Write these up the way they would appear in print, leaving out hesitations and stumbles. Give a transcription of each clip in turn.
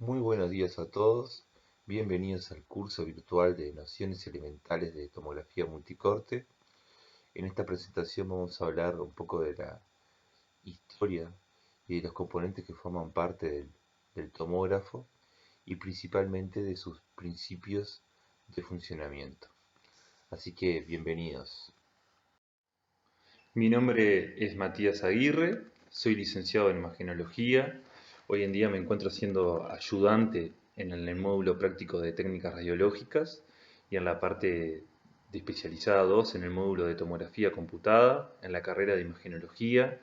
Muy buenos días a todos, bienvenidos al curso virtual de Nociones Elementales de Tomografía Multicorte. En esta presentación vamos a hablar un poco de la historia y de los componentes que forman parte del tomógrafo y principalmente de sus principios de funcionamiento. Así que bienvenidos. Mi nombre es Matías Aguirre, soy licenciado en imagenología. Hoy en día me encuentro siendo ayudante en el módulo práctico de técnicas radiológicas y en la parte de especializada 2 en el módulo de tomografía computada, en la carrera de imagenología,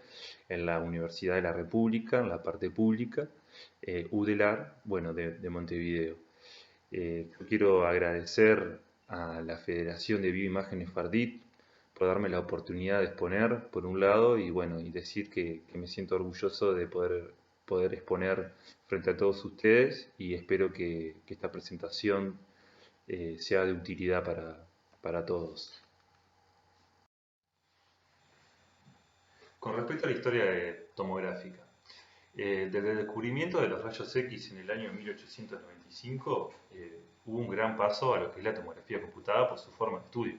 en la Universidad de la República, en la parte pública, UDELAR, bueno, de Montevideo. Yo quiero agradecer a la Federación de Bioimágenes FARDIT por darme la oportunidad de exponer, por un lado, y bueno, y decir que me siento orgulloso de poder exponer frente a todos ustedes y espero que esta presentación sea de utilidad para todos. Con respecto a la historia tomográfica, desde el descubrimiento de los rayos X en el año 1895, hubo un gran paso a lo que es la tomografía computada por su forma de estudio.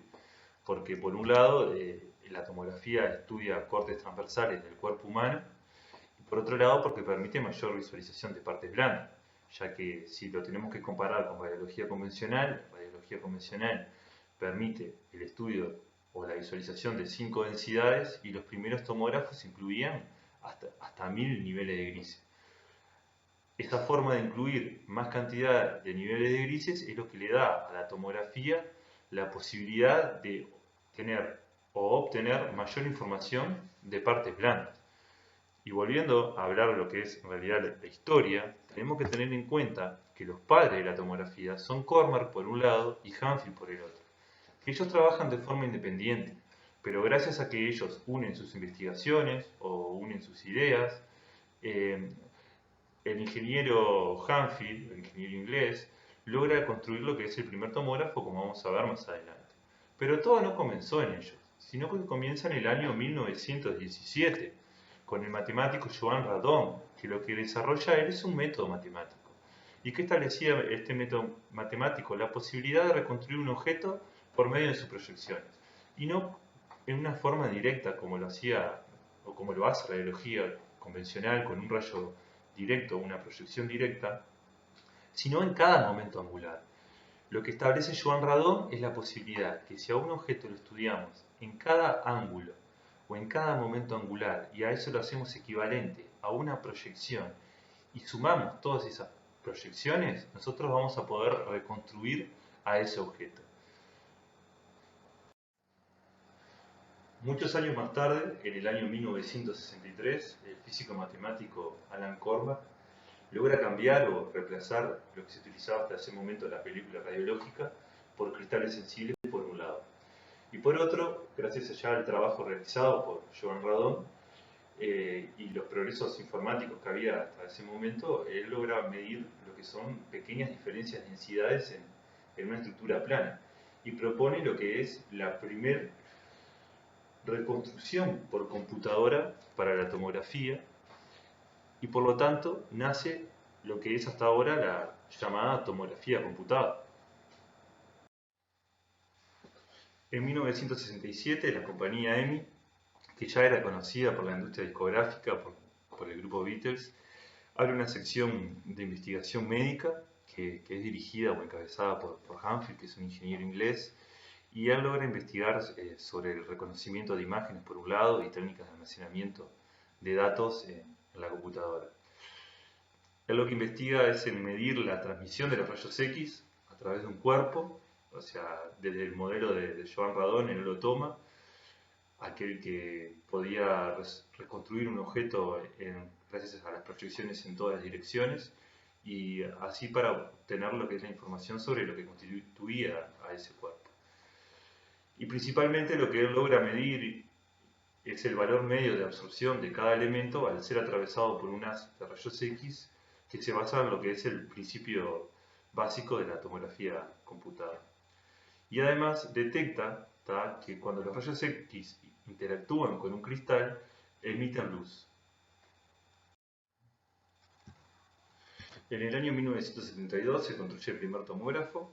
Porque por un lado, la tomografía estudia cortes transversales del cuerpo humano, y por otro lado, porque permite mayor visualización de partes blandas, ya que si lo tenemos que comparar con radiología convencional permite el estudio o la visualización de 5 densidades y los primeros tomógrafos incluían hasta 1000 niveles de grises. Esta forma de incluir más cantidad de niveles de grises es lo que le da a la tomografía la posibilidad de tener o obtener mayor información de partes blandas. Y volviendo a hablar de lo que es en realidad la historia, tenemos que tener en cuenta que los padres de la tomografía son Cormer por un lado y Hanfield por el otro. Ellos trabajan de forma independiente, pero gracias a que ellos unen sus investigaciones o unen sus ideas, eh, el ingeniero Hanfield, el ingeniero inglés, logra construir lo que es el primer tomógrafo, como vamos a ver más adelante. Pero todo no comenzó en ellos, sino que comienza en el año 1917, con el matemático Joan Radon, que lo que desarrolla él es un método matemático. ¿Y que establecía este método matemático? La posibilidad de reconstruir un objeto por medio de sus proyecciones. Y no en una forma directa como lo hacía o como lo hace la radiología convencional con un rayo directo o una proyección directa, sino en cada momento angular. Lo que establece Joan Radon es la posibilidad que si a un objeto lo estudiamos en cada ángulo o en cada momento angular y a eso lo hacemos equivalente a una proyección y sumamos todas esas proyecciones, nosotros vamos a poder reconstruir a ese objeto. Muchos años más tarde, en el año 1963, el físico matemático Alan Kornberg logra cambiar o reemplazar lo que se utilizaba hasta ese momento en la película radiológica por cristales sensibles por un lado. Y por otro, gracias allá al trabajo realizado por Joan Radon y los progresos informáticos que había hasta ese momento, él logra medir lo que son pequeñas diferencias de densidades en una estructura plana y propone lo que es la primera reconstrucción por computadora para la tomografía y por lo tanto nace lo que es hasta ahora la llamada tomografía computada. En 1967 la compañía EMI, que ya era conocida por la industria discográfica, por el grupo Beatles, abre una sección de investigación médica que es dirigida o encabezada por Hanfield, que es un ingeniero inglés, y él logra investigar sobre el reconocimiento de imágenes por un lado y técnicas de almacenamiento de datos en la computadora. Él lo que investiga es en medir la transmisión de los rayos X a través de un cuerpo, o sea, desde el modelo de Joan Radon, él lo toma, aquel que podía reconstruir un objeto gracias a las proyecciones en todas las direcciones, y así para obtener lo que es la información sobre lo que constituía a ese cuerpo. Y principalmente lo que él logra medir es el valor medio de absorción de cada elemento al ser atravesado por un haz de rayos X que se basa en lo que es el principio básico de la tomografía computada. Y además detecta que cuando los rayos X interactúan con un cristal, emiten luz. En el año 1972 se construye el primer tomógrafo,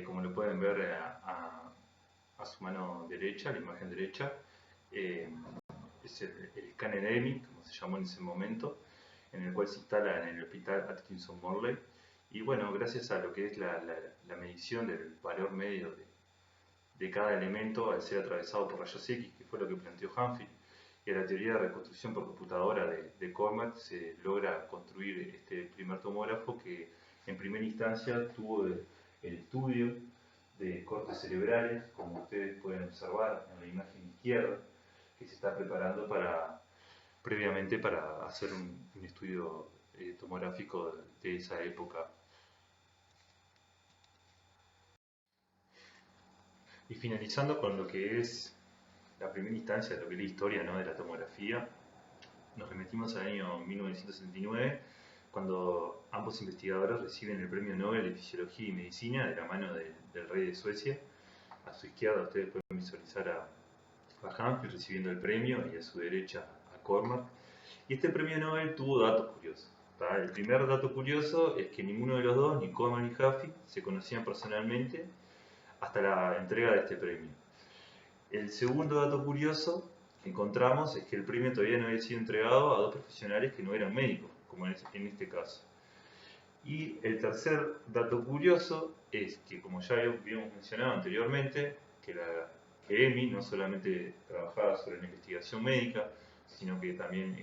como lo pueden ver a su mano derecha, la imagen derecha. eh, es el escáner EMI, como se llamó en ese momento, en el cual se instala en el hospital Atkinson Morley. Y bueno, gracias a lo que es la medición del valor medio de cada elemento al ser atravesado por rayos X, que fue lo que planteó Hanfield, y a la teoría de reconstrucción por computadora de Cormack, se logra construir este primer tomógrafo que en primera instancia tuvo el estudio de cortes cerebrales, como ustedes pueden observar en la imagen izquierda, que se está preparando previamente para hacer un estudio tomográfico de esa época. Y finalizando con lo que es la primera instancia de lo que es la historia, ¿no?, de la tomografía, nos remitimos al año 1969, cuando ambos investigadores reciben el Premio Nobel de Fisiología y Medicina de la mano del rey de Suecia. A su izquierda ustedes pueden visualizar a Hanfield recibiendo el premio y a su derecha a Cormack. Y este premio Nobel tuvo datos curiosos. ¿Tá? El primer dato curioso es que ninguno de los dos, ni Cormack ni Hanfield, se conocían personalmente hasta la entrega de este premio. El segundo dato curioso que encontramos es que el premio todavía no había sido entregado a dos profesionales que no eran médicos, como en este caso. Y el tercer dato curioso es que, como ya habíamos mencionado anteriormente, que EMI no solamente trabajaba sobre la investigación médica, sino que también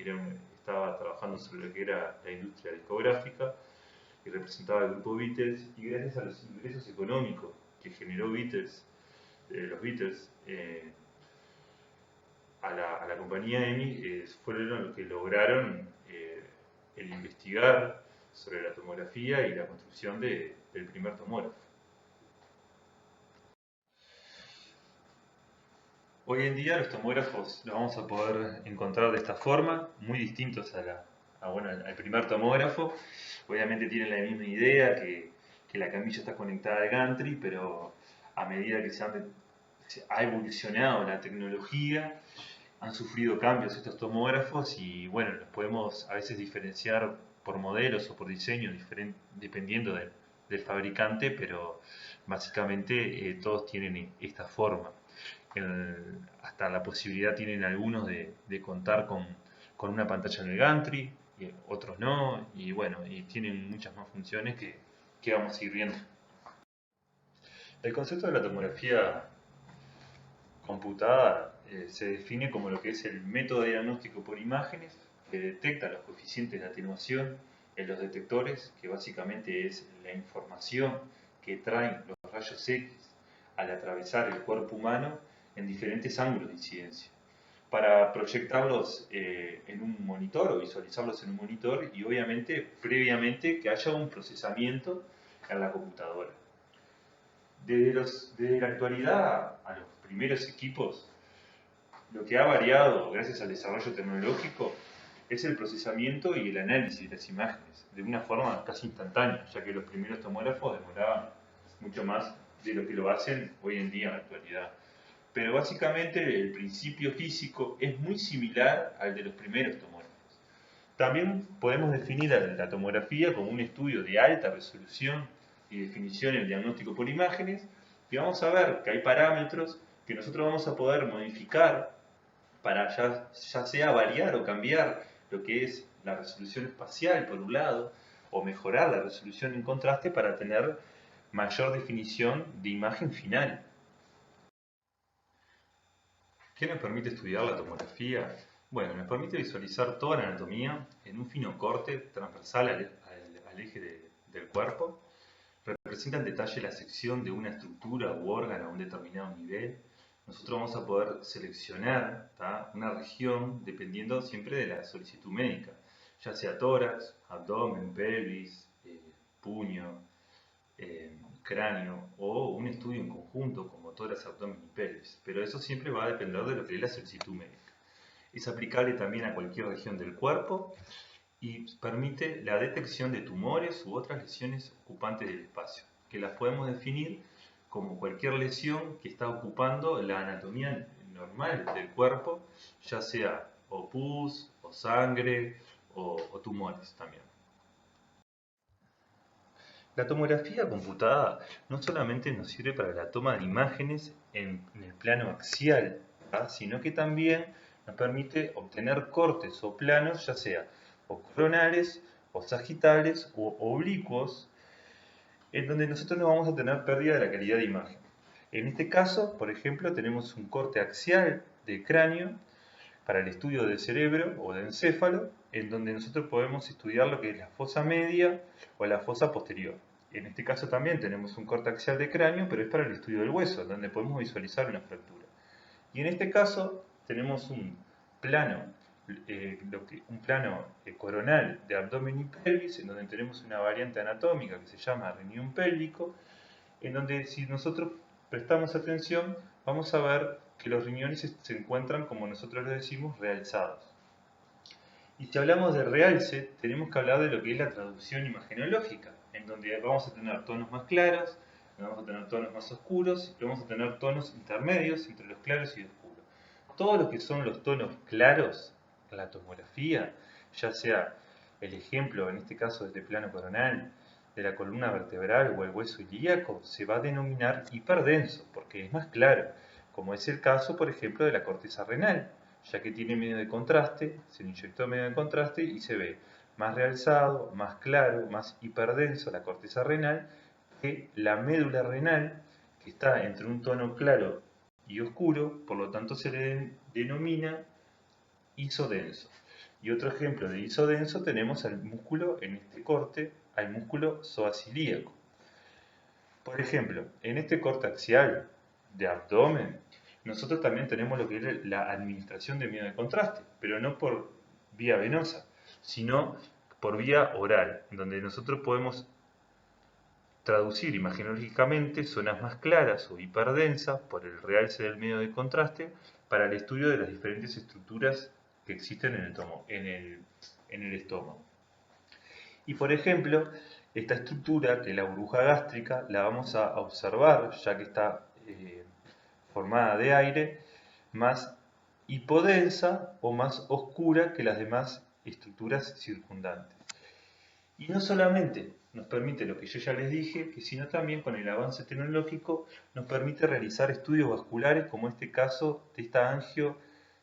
estaba trabajando sobre lo que era la industria discográfica y representaba el grupo Beatles, y gracias a los ingresos económicos que generó los Beatles, a la compañía EMI, fueron los que lograron el investigar sobre la tomografía y la construcción del primer tomógrafo. Hoy en día los tomógrafos los vamos a poder encontrar de esta forma, muy distintos al primer tomógrafo. Obviamente tienen la misma idea, que la camilla está conectada al gantry, pero a medida que se ha evolucionado la tecnología, han sufrido cambios estos tomógrafos y bueno, los podemos a veces diferenciar por modelos o por diseño, dependiendo del fabricante, pero básicamente todos tienen esta forma. Hasta la posibilidad tienen algunos de contar con una pantalla en el gantry, y otros no, y bueno, y tienen muchas más funciones que vamos a ir viendo. El concepto de la tomografía computada se define como lo que es el método de diagnóstico por imágenes que detecta los coeficientes de atenuación en los detectores, que básicamente es la información que traen los rayos X al atravesar el cuerpo humano en diferentes ángulos de incidencia, para proyectarlos en un monitor o visualizarlos en un monitor y obviamente previamente que haya un procesamiento en la computadora. Desde la actualidad a los primeros equipos, lo que ha variado gracias al desarrollo tecnológico es el procesamiento y el análisis de las imágenes, de una forma casi instantánea, ya que los primeros tomógrafos demoraban mucho más de lo que lo hacen hoy en día en la actualidad. Pero básicamente el principio físico es muy similar al de los primeros tomógrafos. También podemos definir la tomografía como un estudio de alta resolución y definición en el diagnóstico por imágenes, y vamos a ver que hay parámetros que nosotros vamos a poder modificar para ya sea variar o cambiar lo que es la resolución espacial por un lado, o mejorar la resolución en contraste para tener mayor definición de imagen final. ¿Qué nos permite estudiar la tomografía? Bueno, nos permite visualizar toda la anatomía en un fino corte transversal al eje del cuerpo. Representa en detalle la sección de una estructura u órgano a un determinado nivel. Nosotros vamos a poder seleccionar una región dependiendo siempre de la solicitud médica, ya sea tórax, abdomen, pelvis, puño, cráneo o un estudio en conjunto como tórax, abdomen y pelvis, pero eso siempre va a depender de lo que es la solicitud médica. Es aplicable también a cualquier región del cuerpo y permite la detección de tumores u otras lesiones ocupantes del espacio, que las podemos definir como cualquier lesión que está ocupando la anatomía normal del cuerpo, ya sea o pus, o sangre, o tumores también. La tomografía computada no solamente nos sirve para la toma de imágenes en el plano axial, ¿tá? Sino que también nos permite obtener cortes o planos, ya sea o coronales, o sagitales, o oblicuos, en donde nosotros no vamos a tener pérdida de la calidad de imagen. En este caso, por ejemplo, tenemos un corte axial del cráneo para el estudio del cerebro o del encéfalo, en donde nosotros podemos estudiar lo que es la fosa media o la fosa posterior. En este caso también tenemos un corte axial de cráneo, pero es para el estudio del hueso, donde podemos visualizar una fractura. Y en este caso tenemos un plano, coronal de abdomen y pelvis, en donde tenemos una variante anatómica que se llama riñón pélvico, en donde si nosotros prestamos atención, vamos a ver que los riñones se encuentran, como nosotros les decimos, realzados. Y si hablamos de realce, tenemos que hablar de lo que es la traducción imagenológica, en donde vamos a tener tonos más claros, vamos a tener tonos más oscuros y vamos a tener tonos intermedios entre los claros y oscuros. Todo lo que son los tonos claros en la tomografía, ya sea el ejemplo, en este caso desde plano coronal, de la columna vertebral o el hueso ilíaco, se va a denominar hiperdenso, porque es más claro, como es el caso, por ejemplo, de la corteza renal, ya que tiene medio de contraste, se le inyectó medio de contraste y se ve más realzado, más claro, más hiperdenso la corteza renal que la médula renal, que está entre un tono claro y oscuro, por lo tanto se le denomina isodenso. Y otro ejemplo de isodenso tenemos al músculo, en este corte, al músculo psoas-ilíaco. Por ejemplo, en este corte axial de abdomen, nosotros también tenemos lo que es la administración de medio de contraste, pero no por vía venosa, sino por vía oral, donde nosotros podemos traducir imagenológicamente zonas más claras o hiperdensas por el realce del medio de contraste para el estudio de las diferentes estructuras que existen en el estómago. Y por ejemplo, esta estructura, que es la burbuja gástrica, la vamos a observar, ya que está formada de aire, más hipodensa o más oscura que las demás estructuras circundantes. Y no solamente nos permite lo que yo ya les dije, sino también con el avance tecnológico nos permite realizar estudios vasculares, como este caso de esta angio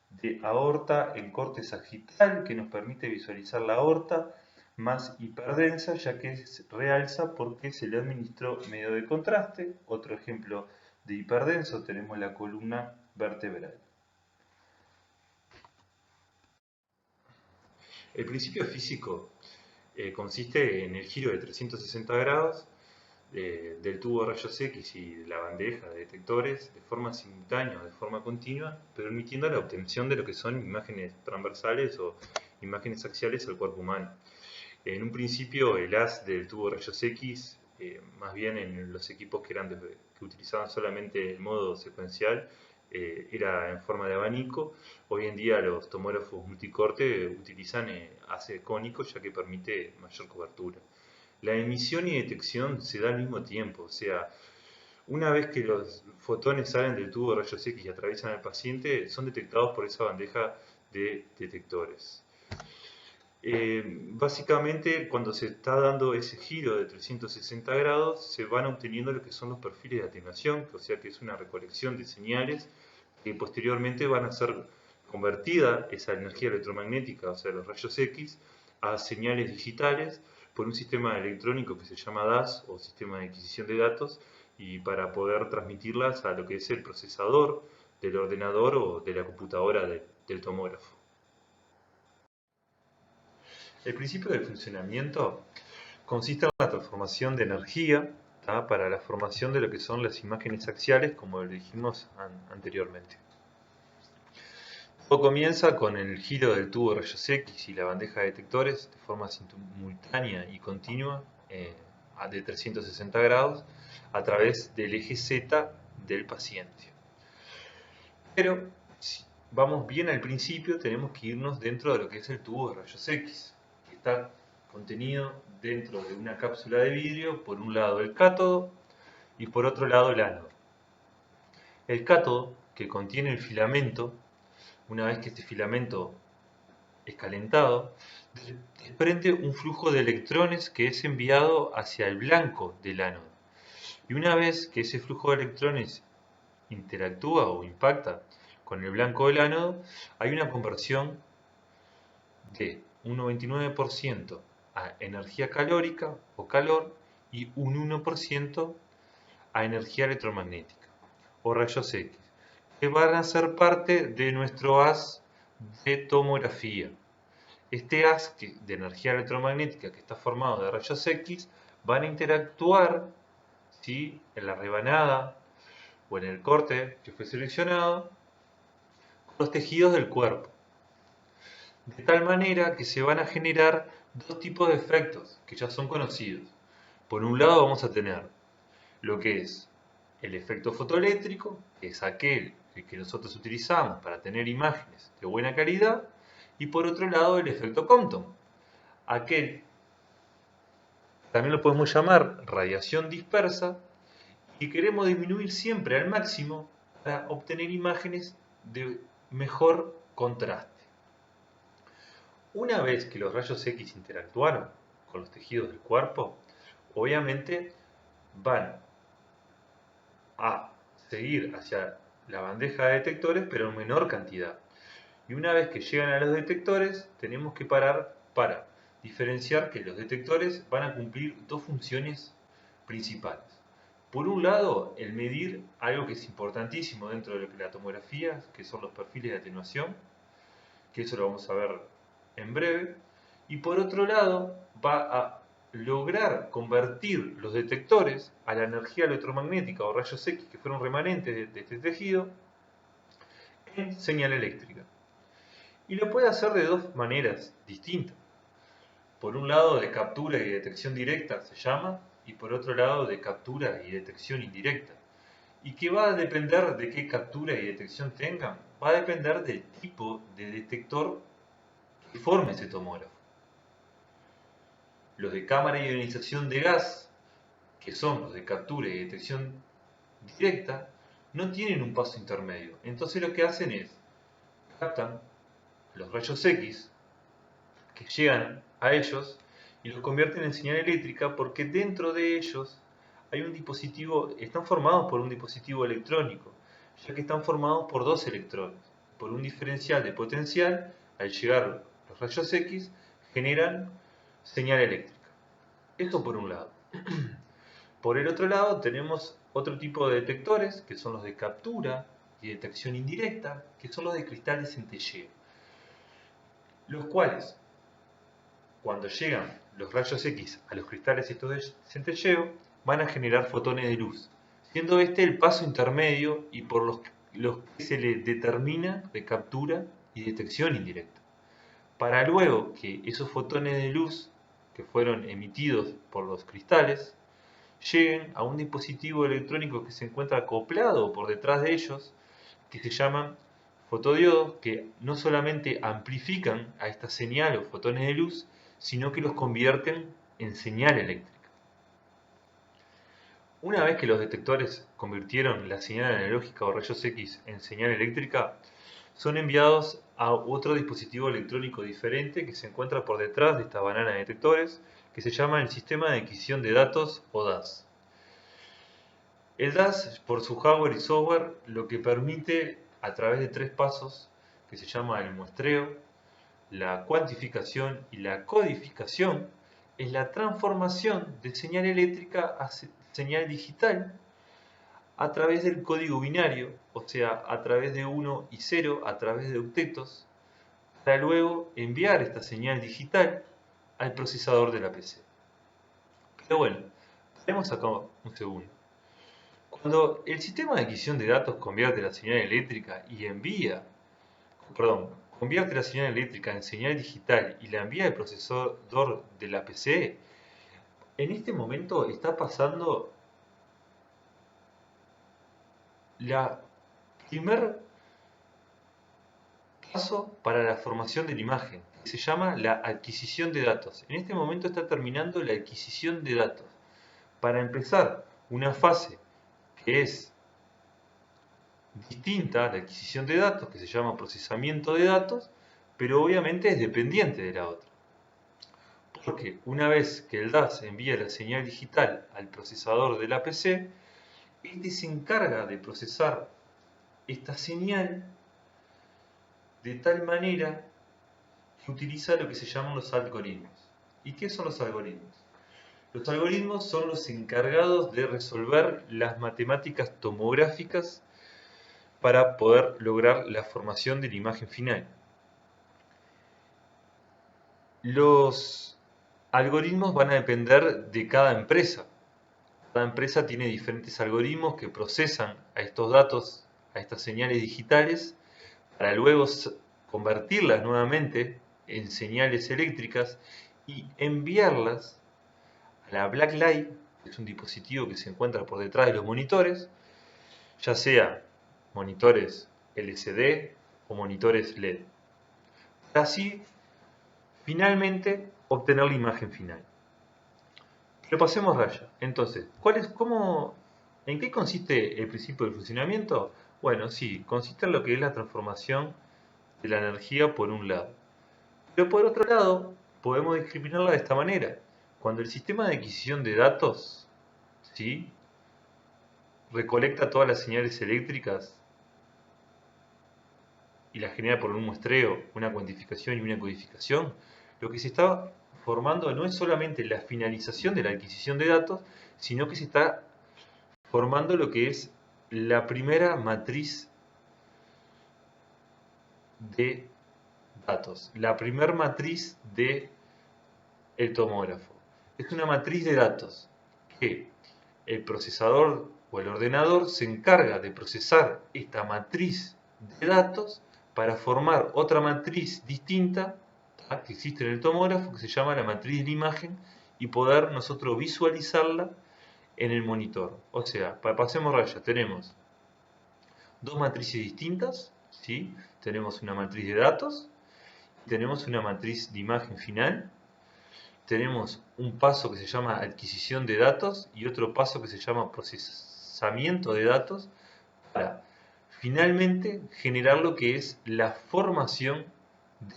de aorta en corte sagital, que nos permite visualizar la aorta más hiperdensa, ya que realza porque se le administró medio de contraste. Otro ejemplo de hiperdenso tenemos la columna vertebral. El principio físico consiste en el giro de 360 grados del tubo de rayos X y de la bandeja de detectores de forma simultánea o de forma continua, permitiendo la obtención de lo que son imágenes transversales o imágenes axiales al cuerpo humano. En un principio el haz del tubo de rayos X, más bien en los equipos que utilizaban solamente el modo secuencial, era en forma de abanico. Hoy en día los tomógrafos multicorte utilizan haz cónico, ya que permite mayor cobertura. La emisión y detección se da al mismo tiempo, o sea, una vez que los fotones salen del tubo de rayos X y atraviesan al paciente, son detectados por esa bandeja de detectores. Básicamente, cuando se está dando ese giro de 360 grados, se van obteniendo lo que son los perfiles de atenuación, o sea que es una recolección de señales que posteriormente van a ser convertida esa energía electromagnética, o sea los rayos X, a señales digitales por un sistema electrónico que se llama DAS o sistema de adquisición de datos, y para poder transmitirlas a lo que es el procesador del ordenador o de la computadora del tomógrafo. El principio de funcionamiento consiste en la transformación de energía, ¿tá?, para la formación de lo que son las imágenes axiales, como lo dijimos anteriormente. Todo comienza con el giro del tubo de rayos X y la bandeja de detectores de forma simultánea y continua de 360 grados a través del eje Z del paciente. Pero si vamos bien al principio, tenemos que irnos dentro de lo que es el tubo de rayos X, que está contenido dentro de una cápsula de vidrio, por un lado el cátodo y por otro lado el ánodo. El cátodo, que contiene el filamento, una vez que este filamento es calentado, desprende un flujo de electrones que es enviado hacia el blanco del ánodo. Y una vez que ese flujo de electrones interactúa o impacta con el blanco del ánodo, hay una conversión de un 99% a energía calórica o calor y un 1% a energía electromagnética o rayos X, que van a ser parte de nuestro haz de tomografía. Este haz de energía electromagnética que está formado de rayos X van a interactuar, ¿sí?, en la rebanada o en el corte que fue seleccionado con los tejidos del cuerpo. De tal manera que se van a generar dos tipos de efectos que ya son conocidos. Por un lado vamos a tener lo que es el efecto fotoeléctrico, que es aquel que nosotros utilizamos para tener imágenes de buena calidad, y por otro lado el efecto Compton, aquel también lo podemos llamar radiación dispersa, y queremos disminuir siempre al máximo para obtener imágenes de mejor contraste. Una vez que los rayos X interactuaron con los tejidos del cuerpo, obviamente van a seguir hacia la bandeja de detectores, pero en menor cantidad. Y una vez que llegan a los detectores, tenemos que parar para diferenciar que los detectores van a cumplir dos funciones principales. Por un lado, el medir algo que es importantísimo dentro de la tomografía, que son los perfiles de atenuación, que eso lo vamos a ver en breve. Y por otro lado, va a lograr convertir los detectores a la energía electromagnética o rayos X que fueron remanentes de este tejido en señal eléctrica. Y lo puede hacer de dos maneras distintas. Por un lado de captura y detección directa se llama, y por otro lado de captura y detección indirecta. ¿Y qué va a depender de qué captura y detección tengan? Va a depender del tipo de detector que forme ese tomógrafo. Los de cámara de ionización de gas, que son los de captura y detección directa, no tienen un paso intermedio. Entonces lo que hacen es, captan los rayos X que llegan a ellos y los convierten en señal eléctrica porque dentro de ellos hay un dispositivo, están formados por un dispositivo electrónico, ya que están formados por dos electrones. Por un diferencial de potencial, al llegar los rayos X, generan señal eléctrica. Esto por un lado. Por el otro lado tenemos otro tipo de detectores, que son los de captura y detección indirecta, que son los de cristal de centelleo. Los cuales, cuando llegan los rayos X a los cristales estos de centelleo, van a generar fotones de luz, siendo este el paso intermedio y por los que se le determina de captura y detección indirecta. Para luego que esos fotones de luz que fueron emitidos por los cristales lleguen a un dispositivo electrónico que se encuentra acoplado por detrás de ellos, que se llaman fotodiodos, que no solamente amplifican a esta señal o fotones de luz, sino que los convierten en señal eléctrica. Una vez que los detectores convirtieron la señal analógica o rayos X en señal eléctrica, son enviados a otro dispositivo electrónico diferente que se encuentra por detrás de esta banana de detectores, que se llama el Sistema de Adquisición de Datos o DAS. El DAS, por su hardware y software, lo que permite a través de tres pasos, que se llama el muestreo, la cuantificación y la codificación, es la transformación de señal eléctrica a señal digital a través del código binario, o sea, a través de 1 y 0, a través de octetos, para luego enviar esta señal digital al procesador de la PC. Pero bueno, paremos acá un segundo. Cuando el sistema de adquisición de datos convierte la señal eléctrica convierte la señal eléctrica en señal digital y la envía al procesador de la PC, en este momento está pasando la primer paso para la formación de la imagen, que se llama la adquisición de datos. En este momento está terminando la adquisición de datos. Para empezar una fase que es distinta a la adquisición de datos, que se llama procesamiento de datos, pero obviamente es dependiente de la otra. Porque una vez que el DAS envía la señal digital al procesador de la PC, este se encarga de procesar esta señal de tal manera que utiliza lo que se llaman los algoritmos. ¿Y qué son los algoritmos? Los algoritmos son los encargados de resolver las matemáticas tomográficas para poder lograr la formación de la imagen final. Los algoritmos van a depender de cada empresa. Cada empresa tiene diferentes algoritmos que procesan a estos datos, a estas señales digitales, para luego convertirlas nuevamente en señales eléctricas y enviarlas a la backlight, que es un dispositivo que se encuentra por detrás de los monitores, ya sea monitores LCD o monitores LED, para así finalmente obtener la imagen final. Repasemos raya. Entonces, ¿en qué consiste el principio del funcionamiento? Bueno, sí, consiste en lo que es la transformación de la energía por un lado. Pero por otro lado, podemos discriminarla de esta manera. Cuando el sistema de adquisición de datos, ¿sí?, recolecta todas las señales eléctricas y las genera por un muestreo, una cuantificación y una codificación, lo que se está formando no es solamente la finalización de la adquisición de datos, sino que se está formando lo que es la primera matriz de datos, la primera matriz de el tomógrafo. Es una matriz de datos que el procesador o el ordenador se encarga de procesar esta matriz de datos para formar otra matriz distinta que existe en el tomógrafo, que se llama la matriz de la imagen, y poder nosotros visualizarla en el monitor. O sea, pasemos raya, tenemos dos matrices distintas, ¿sí? Tenemos una matriz de datos, tenemos una matriz de imagen final, tenemos un paso que se llama adquisición de datos y otro paso que se llama procesamiento de datos para finalmente generar lo que es la formación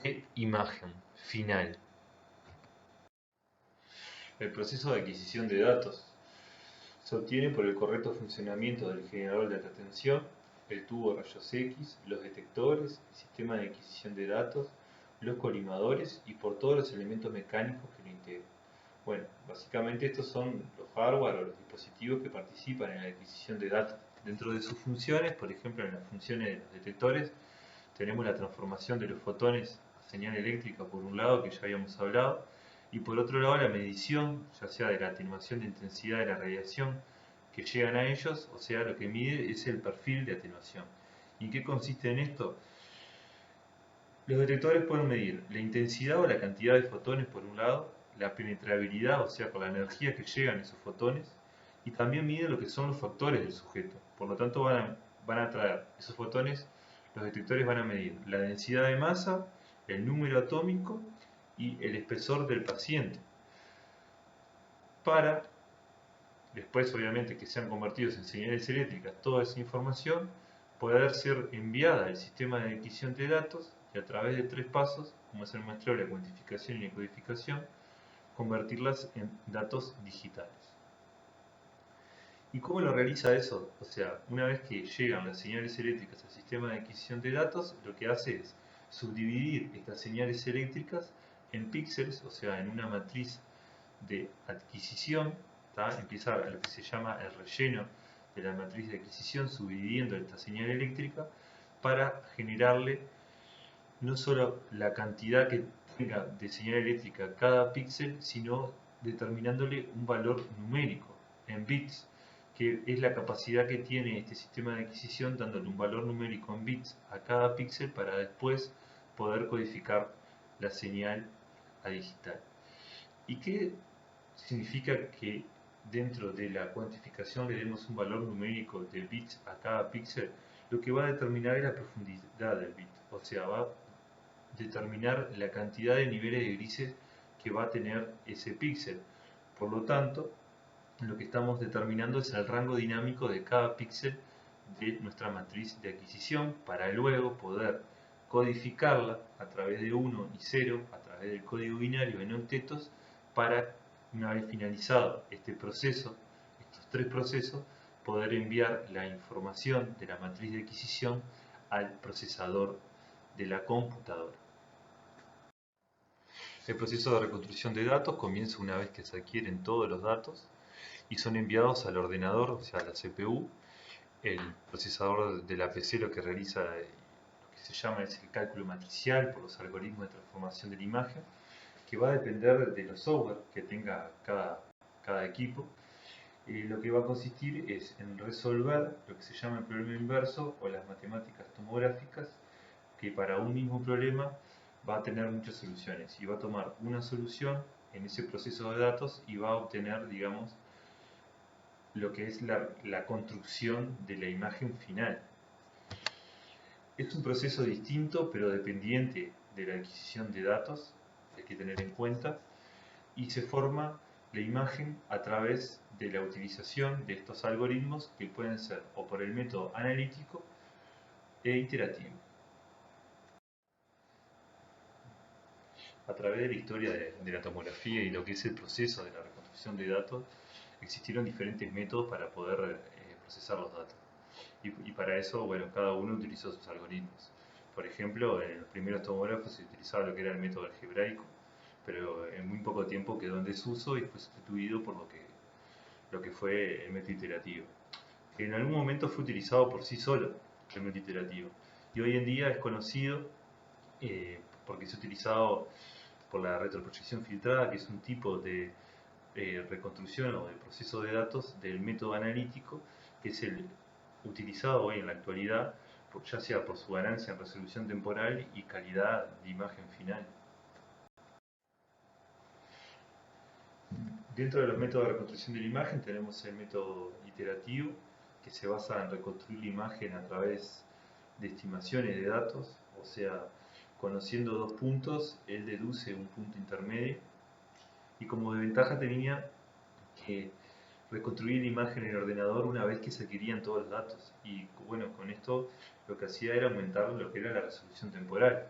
de imagen final. El proceso de adquisición de datos se obtiene por el correcto funcionamiento del generador de alta tensión, el tubo de rayos X, los detectores, el sistema de adquisición de datos, los colimadores y por todos los elementos mecánicos que lo integran. Bueno, básicamente estos son los hardware o los dispositivos que participan en la adquisición de datos. Dentro de sus funciones, por ejemplo, en las funciones de los detectores, tenemos la transformación de los fotones a señal eléctrica por un lado, que ya habíamos hablado, y por otro lado la medición, ya sea de la atenuación de intensidad de la radiación que llegan a ellos, o sea, lo que mide es el perfil de atenuación. ¿Y en qué consiste en esto? Los detectores pueden medir la intensidad o la cantidad de fotones por un lado, la penetrabilidad, o sea, con la energía que llegan esos fotones, y también miden lo que son los factores del sujeto. Por lo tanto, van a traer esos fotones, los detectores van a medir la densidad de masa, el número atómico y el espesor del paciente. Para, después obviamente que sean convertidos en señales eléctricas, toda esa información poder ser enviada al sistema de adquisición de datos y a través de tres pasos, como es el muestreo, la cuantificación y la codificación, convertirlas en datos digitales. ¿Y cómo lo realiza eso? O sea, una vez que llegan las señales eléctricas al sistema de adquisición de datos, lo que hace es subdividir estas señales eléctricas en píxeles, o sea, en una matriz de adquisición, empieza lo que se llama el relleno de la matriz de adquisición, subdividiendo esta señal eléctrica para generarle no solo la cantidad que tenga de señal eléctrica cada píxel, sino determinándole un valor numérico en bits, que es la capacidad que tiene este sistema de adquisición dándole un valor numérico en bits a cada píxel para después poder codificar la señal a digital. ¿Y qué significa que dentro de la cuantificación le demos un valor numérico de bits a cada píxel? Lo que va a determinar es la profundidad del bit, o sea, va a determinar la cantidad de niveles de grises que va a tener ese píxel. Por lo tanto, lo que estamos determinando es el rango dinámico de cada píxel de nuestra matriz de adquisición para luego poder codificarla a través de 1 y 0, a través del código binario en octetos, para, una vez finalizado este proceso, estos tres procesos, poder enviar la información de la matriz de adquisición al procesador de la computadora. El proceso de reconstrucción de datos comienza una vez que se adquieren todos los datos y son enviados al ordenador, o sea, a la CPU. El procesador de la PC lo que realiza lo que se llama es el cálculo matricial por los algoritmos de transformación de la imagen, que va a depender de los software que tenga cada equipo. Lo que va a consistir es en resolver lo que se llama el problema inverso o las matemáticas tomográficas, que para un mismo problema va a tener muchas soluciones y va a tomar una solución en ese proceso de datos y va a obtener, digamos, lo que es la construcción de la imagen final. Es un proceso distinto pero dependiente de la adquisición de datos, hay que tener en cuenta, y se forma la imagen a través de la utilización de estos algoritmos que pueden ser o por el método analítico e iterativo. A través de la historia de la tomografía y lo que es el proceso de la reconstrucción de datos, existieron diferentes métodos para poder procesar los datos. Y para eso, bueno, cada uno utilizó sus algoritmos. Por ejemplo, en los primeros tomógrafos se utilizaba lo que era el método algebraico, pero en muy poco tiempo quedó en desuso y fue sustituido por lo que fue el método iterativo. Que en algún momento fue utilizado por sí solo, el método iterativo. Y hoy en día es conocido porque es utilizado por la retroproyección filtrada, que es un tipo de reconstrucción o de proceso de datos del método analítico, que es el utilizado hoy en la actualidad, ya sea por su ganancia en resolución temporal y calidad de imagen final. Dentro de los métodos de reconstrucción de la imagen tenemos el método iterativo, que se basa en reconstruir la imagen a través de estimaciones de datos, o sea, conociendo dos puntos, él deduce un punto intermedio, y como desventaja tenía que reconstruir la imagen en el ordenador una vez que se adquirían todos los datos. Y bueno, con esto lo que hacía era aumentar lo que era la resolución temporal,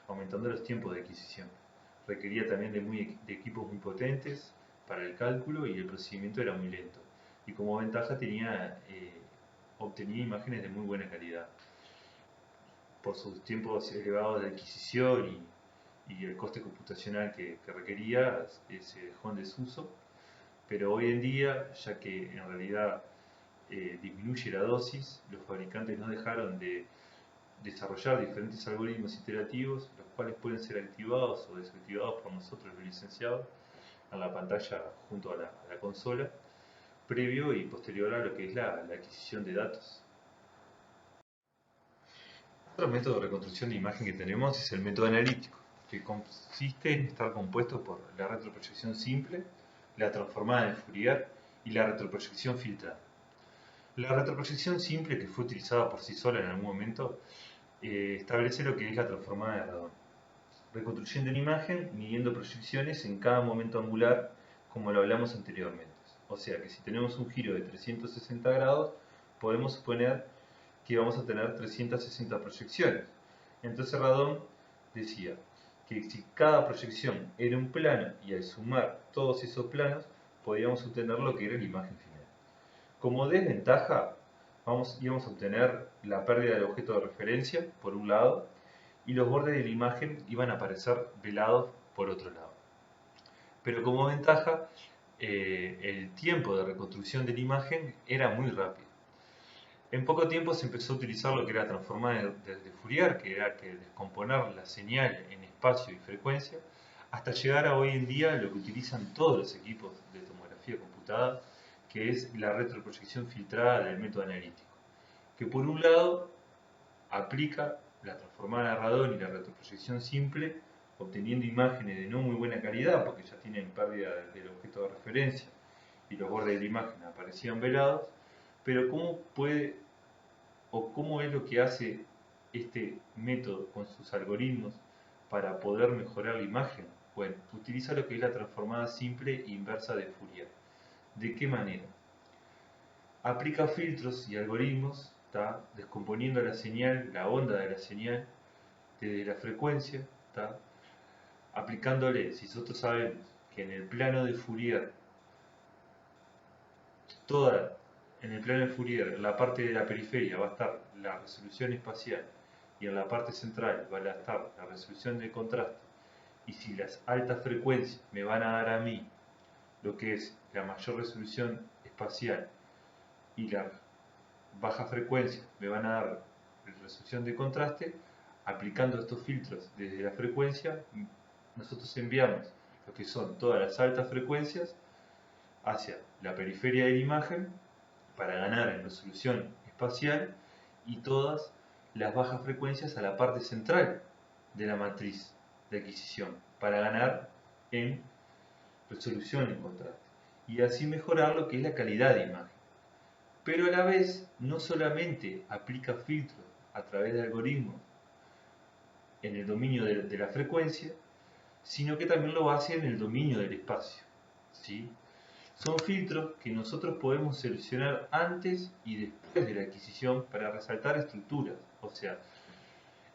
aumentando los tiempos de adquisición. Requería también de equipos muy potentes para el cálculo y el procedimiento era muy lento. Y como ventaja obtenía imágenes de muy buena calidad. Por sus tiempos elevados de adquisición y el coste computacional que requería, se dejó en desuso. Pero hoy en día, ya que en realidad disminuye la dosis, los fabricantes no dejaron de desarrollar diferentes algoritmos iterativos, los cuales pueden ser activados o desactivados por nosotros, los licenciados, en la pantalla junto a la consola, previo y posterior a lo que es la adquisición de datos. Otro método de reconstrucción de imagen que tenemos es el método analítico, que consiste en estar compuesto por la retroproyección simple, la transformada de Fourier y la retroproyección filtrada. La retroproyección simple, que fue utilizada por sí sola en algún momento, establece lo que es la transformada de Radon, reconstruyendo una imagen midiendo proyecciones en cada momento angular, como lo hablamos anteriormente. O sea que si tenemos un giro de 360 grados, podemos suponer que vamos a tener 360 proyecciones. Entonces Radon decía que si cada proyección era un plano y al sumar todos esos planos, podíamos obtener lo que era la imagen final. Como desventaja, íbamos a obtener la pérdida del objeto de referencia, por un lado, y los bordes de la imagen iban a aparecer velados por otro lado. Pero como ventaja, el tiempo de reconstrucción de la imagen era muy rápido. En poco tiempo se empezó a utilizar lo que era transformada de Fourier, que era que descomponer la señal en espacio y frecuencia, hasta llegar a hoy en día lo que utilizan todos los equipos de tomografía computada, que es la retroproyección filtrada del método analítico, que por un lado aplica la transformada de Radon y la retroproyección simple, obteniendo imágenes de no muy buena calidad, porque ya tienen pérdida del objeto de referencia y los bordes de la imagen aparecían velados, pero cómo es lo que hace este método con sus algoritmos para poder mejorar la imagen? Bueno, utiliza lo que es la transformada simple inversa de Fourier. ¿De qué manera? Aplica filtros y algoritmos, está descomponiendo la señal, la onda de la señal, desde la frecuencia, ¿tá? Aplicándole, si nosotros sabemos que en el plano de Fourier, la parte de la periferia va a estar la resolución espacial y en la parte central va a estar la resolución de contraste, y si las altas frecuencias me van a dar a mí lo que es la mayor resolución espacial y la baja frecuencia me van a dar la resolución de contraste, aplicando estos filtros desde la frecuencia, nosotros enviamos lo que son todas las altas frecuencias hacia la periferia de la imagen para ganar en resolución espacial y todas las bajas frecuencias a la parte central de la matriz de adquisición para ganar en resolución y contraste y así mejorar lo que es la calidad de imagen. Pero a la vez no solamente aplica filtros a través de algoritmos en el dominio de la frecuencia, sino que también lo hace en el dominio del espacio, ¿sí? Son filtros que nosotros podemos seleccionar antes y después de la adquisición para resaltar estructuras. O sea,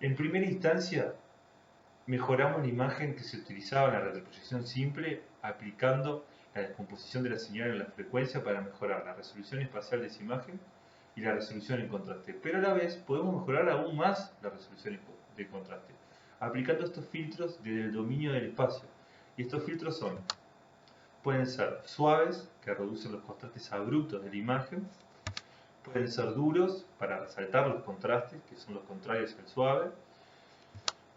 en primera instancia mejoramos la imagen que se utilizaba en la retroproyección simple aplicando la descomposición de la señal en la frecuencia para mejorar la resolución espacial de esa imagen y la resolución en contraste. Pero a la vez podemos mejorar aún más la resolución de contraste aplicando estos filtros desde el dominio del espacio. Y estos filtros pueden ser suaves, que reducen los contrastes abruptos de la imagen, pueden ser duros, para resaltar los contrastes, que son los contrarios al suave,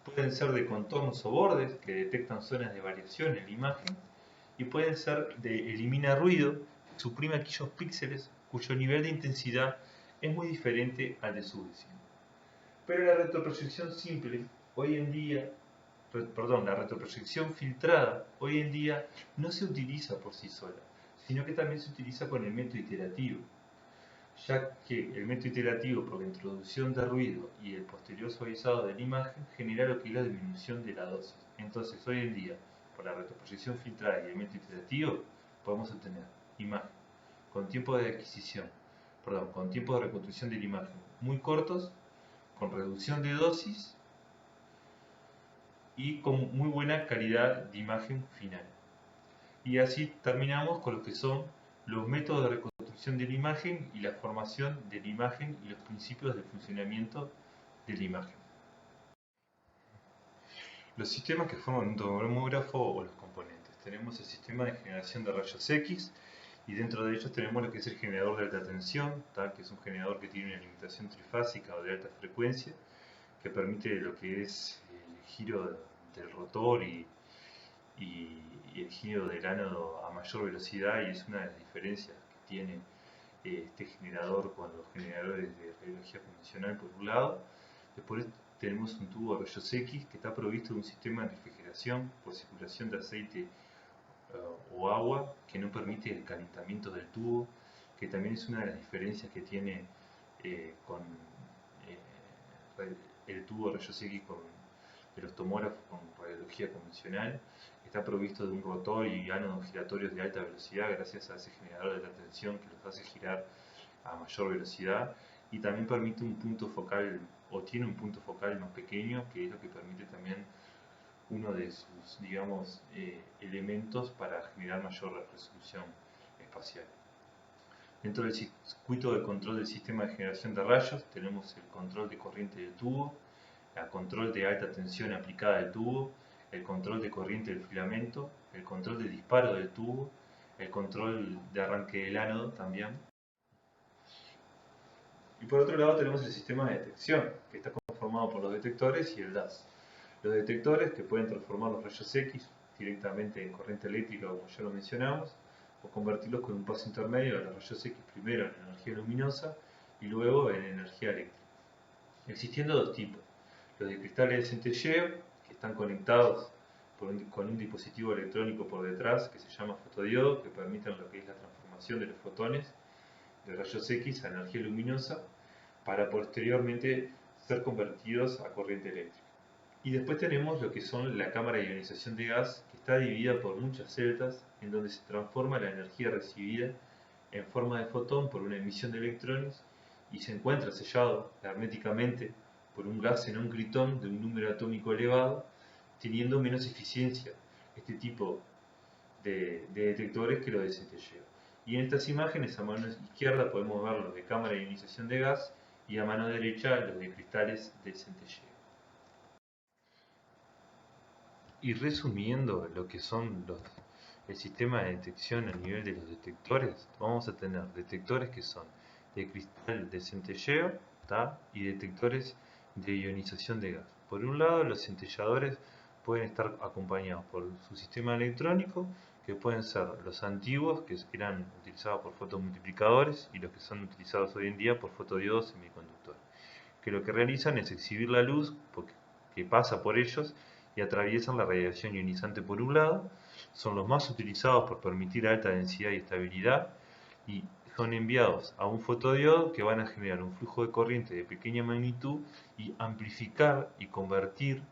pueden ser de contornos o bordes, que detectan zonas de variación en la imagen, y pueden ser de elimina ruido, que suprime aquellos píxeles cuyo nivel de intensidad es muy diferente al de su vecino. Pero la retroproyección simple, hoy en día, la retroproyección filtrada hoy en día no se utiliza por sí sola, sino que también se utiliza con el método iterativo, ya que el método iterativo por la introducción de ruido y el posterior suavizado de la imagen genera lo que es la disminución de la dosis. Entonces hoy en día, por la retroproyección filtrada y el método iterativo, podemos obtener imagen con tiempo de adquisición, con tiempo de reconstrucción de la imagen muy cortos, con reducción de dosis y con muy buena calidad de imagen final. Y así terminamos con lo que son los métodos de reconstrucción de la imagen y la formación de la imagen y los principios de funcionamiento de la imagen. Los sistemas que forman un tomógrafo o los componentes. Tenemos el sistema de generación de rayos X y dentro de ellos tenemos lo que es el generador de alta tensión, que es un generador que tiene una limitación trifásica o de alta frecuencia que permite lo que es el giro del rotor y el giro del ánodo a mayor velocidad, y es una de las diferencias que tiene este generador con los generadores de radiología convencional por un lado. Después tenemos un tubo de rayos X que está provisto de un sistema de refrigeración por circulación de aceite o agua que no permite el calentamiento del tubo, que también es una de las diferencias que tiene con el tubo de rayos X de los tomógrafos con radiología convencional. Está provisto de un rotor y ánodos giratorios de alta velocidad gracias a ese generador de alta tensión que los hace girar a mayor velocidad, y también permite un punto focal, o tiene un punto focal más pequeño, que es lo que permite también uno de sus, digamos, elementos para generar mayor resolución espacial. Dentro del circuito de control del sistema de generación de rayos tenemos el control de corriente del tubo, el control de alta tensión aplicada al tubo, el control de corriente del filamento, el control de disparo del tubo, el control de arranque del ánodo también. Y por otro lado tenemos el sistema de detección, que está conformado por los detectores y el DAS. Los detectores, que pueden transformar los rayos X directamente en corriente eléctrica, como ya lo mencionamos, o convertirlos con un paso intermedio de los rayos X primero en energía luminosa y luego en energía eléctrica. Existiendo dos tipos: los de cristales de centelleo, que están conectados con un dispositivo electrónico por detrás que se llama fotodiodo, que permiten lo que es la transformación de los fotones de rayos X a energía luminosa para posteriormente ser convertidos a corriente eléctrica. Y después tenemos lo que son la cámara de ionización de gas, que está dividida por muchas celdas en donde se transforma la energía recibida en forma de fotón por una emisión de electrones y se encuentra sellado herméticamente por un gas xenón-critón de un número atómico elevado, teniendo menos eficiencia este tipo de detectores que los de centelleo. Y en estas imágenes, a mano izquierda podemos ver los de cámara de ionización de gas y a mano derecha los de cristales de centelleo. Y resumiendo lo que son el sistema de detección a nivel de los detectores, vamos a tener detectores que son de cristal de centelleo, ¿tá? Y detectores de ionización de gas. Por un lado, los centelladores pueden estar acompañados por su sistema electrónico, que pueden ser los antiguos, que eran utilizados por fotomultiplicadores, y los que son utilizados hoy en día por fotodiodos semiconductores, que lo que realizan es exhibir la luz que pasa por ellos y atraviesan la radiación ionizante por un lado, son los más utilizados por permitir alta densidad y estabilidad, y son enviados a un fotodiodo que van a generar un flujo de corriente de pequeña magnitud y amplificar y convertir,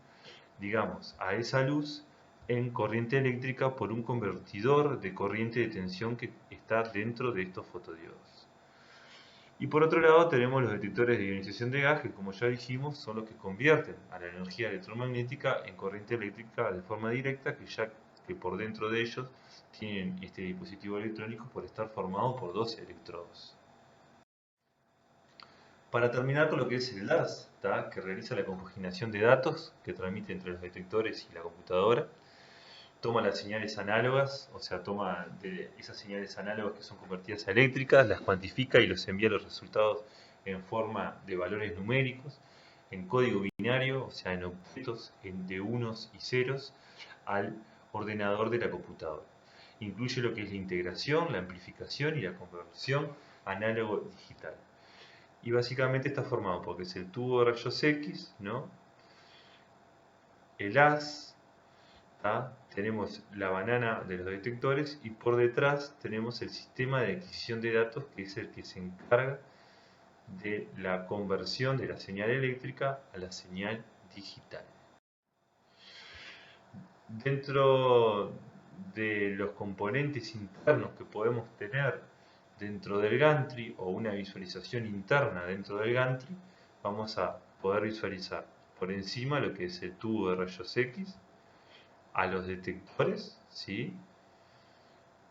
digamos, a esa luz en corriente eléctrica por un convertidor de corriente de tensión que está dentro de estos fotodiodos. Y por otro lado tenemos los detectores de ionización de gas, que como ya dijimos son los que convierten a la energía electromagnética en corriente eléctrica de forma directa, que por dentro de ellos tienen este dispositivo electrónico por estar formado por dos electrodos. Para terminar con lo que es el DAS, que realiza la compaginación de datos que transmite entre los detectores y la computadora, toma las señales análogas, o sea, toma de esas señales análogas que son convertidas a eléctricas, las cuantifica y los envía los resultados en forma de valores numéricos, en código binario, o sea, en objetos de unos y ceros, al ordenador de la computadora. Incluye lo que es la integración, la amplificación y la conversión análogo-digital. Y básicamente está formado porque es el tubo de rayos X, ¿no? El haz, tenemos la banana de los detectores y por detrás tenemos el sistema de adquisición de datos, que es el que se encarga de la conversión de la señal eléctrica a la señal digital. Dentro de los componentes internos que podemos tener dentro del gantry, o una visualización interna dentro del gantry, vamos a poder visualizar por encima lo que es el tubo de rayos X, a los detectores, ¿sí?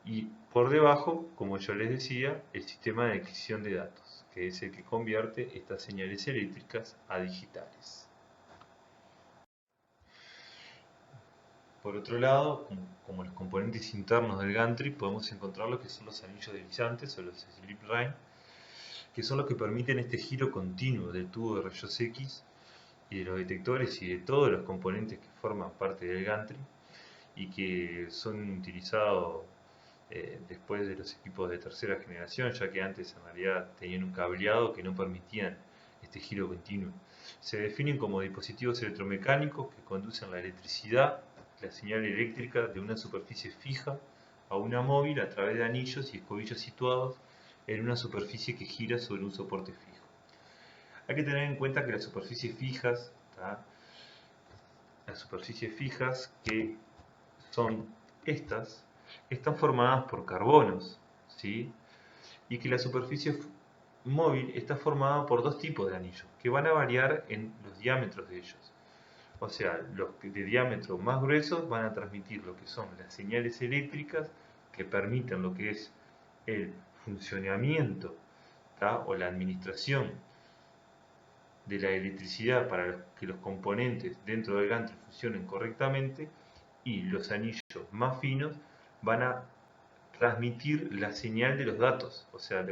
Y por debajo, como yo les decía, el sistema de adquisición de datos, que es el que convierte estas señales eléctricas a digitales. Por otro lado, como los componentes internos del gantry, podemos encontrar lo que son los anillos deslizantes o los slip ring, que son los que permiten este giro continuo del tubo de rayos X y de los detectores y de todos los componentes que forman parte del gantry y que son utilizados después de los equipos de tercera generación, ya que antes en realidad tenían un cableado que no permitían este giro continuo. Se definen como dispositivos electromecánicos que conducen la electricidad, la señal eléctrica de una superficie fija a una móvil a través de anillos y escobillas situados en una superficie que gira sobre un soporte fijo. Hay que tener en cuenta que las superficies fijas, que son estas, están formadas por carbonos, ¿sí? Y que la superficie móvil está formada por dos tipos de anillos, que van a variar en los diámetros de ellos. O sea, los de diámetro más gruesos van a transmitir lo que son las señales eléctricas que permiten lo que es el funcionamiento, o la administración de la electricidad para que los componentes dentro del gantry funcionen correctamente, y los anillos más finos van a transmitir la señal de los datos. O sea,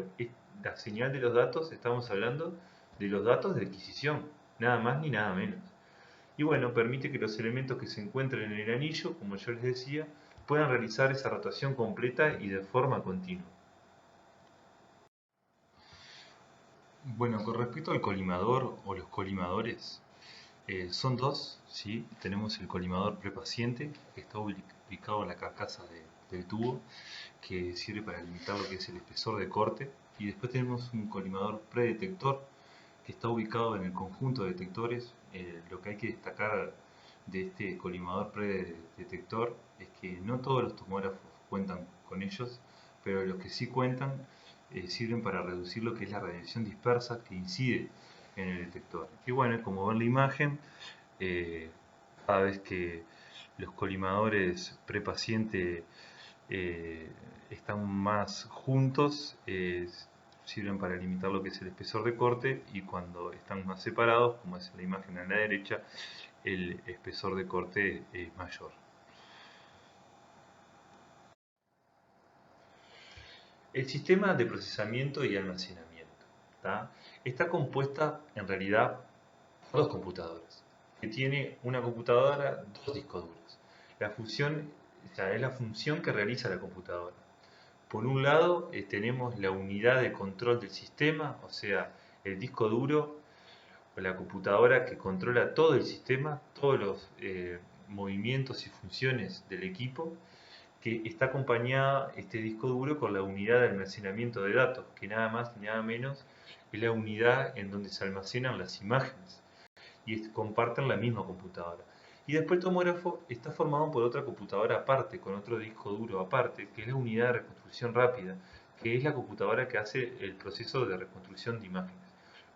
la señal de los datos, estamos hablando de los datos de adquisición, nada más ni nada menos. Y bueno, permite que los elementos que se encuentren en el anillo, como yo les decía, puedan realizar esa rotación completa y de forma continua. Bueno, con respecto al colimador o los colimadores, son dos, ¿sí? Tenemos el colimador prepaciente, que está ubicado en la carcasa del tubo, que sirve para limitar lo que es el espesor de corte. Y después tenemos un colimador predetector, que está ubicado en el conjunto de detectores. Lo que hay que destacar de este colimador predetector es que no todos los tomógrafos cuentan con ellos, pero los que sí cuentan sirven para reducir lo que es la radiación dispersa que incide en el detector. Y bueno, como ven la imagen, cada vez que los colimadores prepaciente están más juntos, sirven para limitar lo que es el espesor de corte, y cuando están más separados, como es la imagen a la derecha, el espesor de corte es mayor. El sistema de procesamiento y almacenamiento, ¿tá? Está compuesta en realidad por dos computadoras, que tiene una computadora, dos discos duros. La función, o sea, es la función que realiza la computadora. Por un lado, tenemos la unidad de control del sistema, o sea, el disco duro o la computadora que controla todo el sistema, todos los movimientos y funciones del equipo, que está acompañada este disco duro con la unidad de almacenamiento de datos, que nada más y nada menos es la unidad en donde se almacenan las imágenes y comparten la misma computadora. Y después el tomógrafo está formado por otra computadora aparte, con otro disco duro aparte, que es la unidad de reconstrucción rápida, que es la computadora que hace el proceso de reconstrucción de imágenes.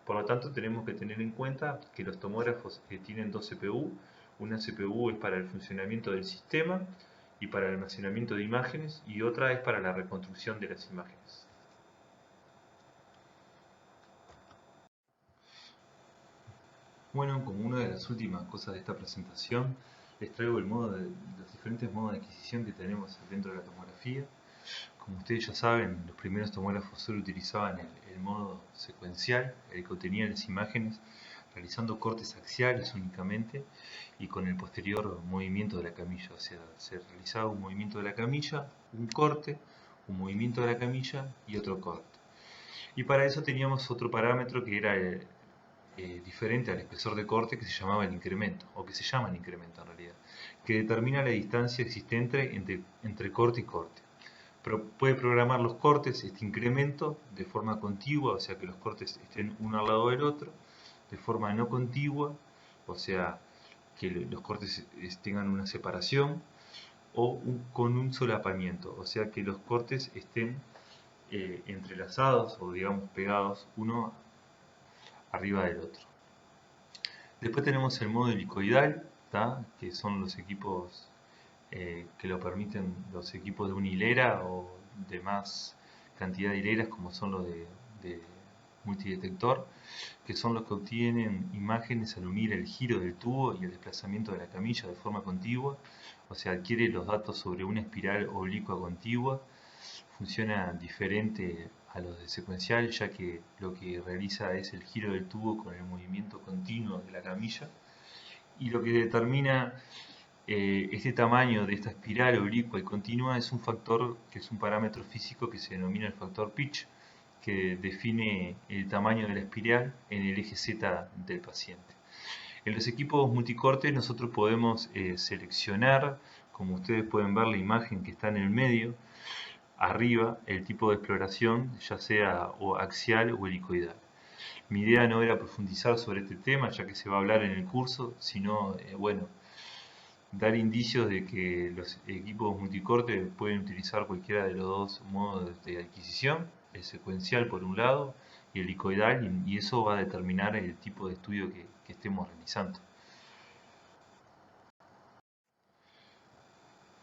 Por lo tanto, tenemos que tener en cuenta que los tomógrafos tienen dos CPU. Una CPU es para el funcionamiento del sistema y para el almacenamiento de imágenes, y otra es para la reconstrucción de las imágenes. Bueno, como una de las últimas cosas de esta presentación, les traigo los diferentes modos de adquisición que tenemos dentro de la tomografía. Como ustedes ya saben, los primeros tomógrafos solo utilizaban el modo secuencial, el que obtenía las imágenes realizando cortes axiales únicamente y con el posterior movimiento de la camilla. O sea, se realizaba un movimiento de la camilla, un corte, un movimiento de la camilla y otro corte. Y para eso teníamos otro parámetro que era diferente al espesor de corte, que se llamaba el incremento, o que se llama el incremento en realidad, que determina la distancia existente entre corte y corte. Pero puede programar los cortes, este incremento, de forma contigua, o sea que los cortes estén uno al lado del otro, de forma no contigua, o sea que los cortes tengan una separación, o con un solapamiento, o sea que los cortes estén entrelazados o digamos pegados uno arriba del otro. Después tenemos el modo helicoidal, ¿tá? Que son los equipos que lo permiten, los equipos de una hilera o de más cantidad de hileras, como son los de multidetector, que son los que obtienen imágenes al unir el giro del tubo y el desplazamiento de la camilla de forma contigua, o sea, adquiere los datos sobre una espiral oblicua contigua. Funciona diferente a los de secuencial, ya que lo que realiza es el giro del tubo con el movimiento continuo de la camilla, y lo que determina este tamaño de esta espiral oblicua y continua es un factor que es un parámetro físico que se denomina el factor pitch, que define el tamaño de la espiral en el eje Z del paciente. En los equipos multicortes nosotros podemos seleccionar, como ustedes pueden ver la imagen que está en el medio, arriba, el tipo de exploración, ya sea o axial o helicoidal. Mi idea no era profundizar sobre este tema, ya que se va a hablar en el curso, sino, bueno, dar indicios de que los equipos multicorte pueden utilizar cualquiera de los dos modos de adquisición, el secuencial por un lado y el helicoidal, y eso va a determinar el tipo de estudio que estemos realizando.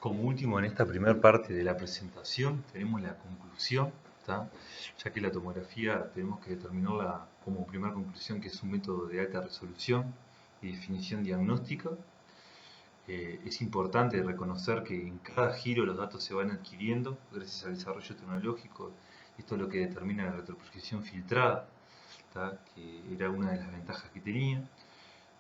Como último, en esta primera parte de la presentación tenemos la conclusión, ¿tá? Ya que la tomografía tenemos que determinarla como primera conclusión, que es un método de alta resolución y definición diagnóstica. Es importante reconocer que en cada giro los datos se van adquiriendo gracias al desarrollo tecnológico. Esto es lo que determina la retroproyección filtrada, ¿tá? Que era una de las ventajas que tenía,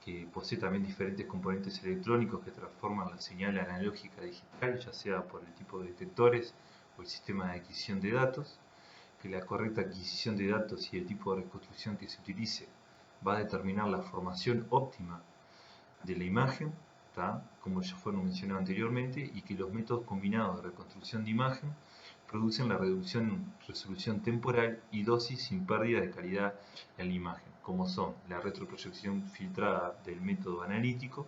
que posee también diferentes componentes electrónicos que transforman la señal analógica a digital, ya sea por el tipo de detectores o el sistema de adquisición de datos, que la correcta adquisición de datos y el tipo de reconstrucción que se utilice va a determinar la formación óptima de la imagen, ¿tá? Como ya fueron mencionados anteriormente, y que los métodos combinados de reconstrucción de imagen producen la reducción resolución temporal y dosis sin pérdida de calidad en la imagen, como son la retroproyección filtrada del método analítico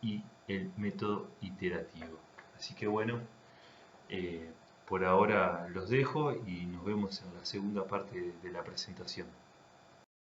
y el método iterativo. Así que bueno, por ahora los dejo y nos vemos en la segunda parte de la presentación.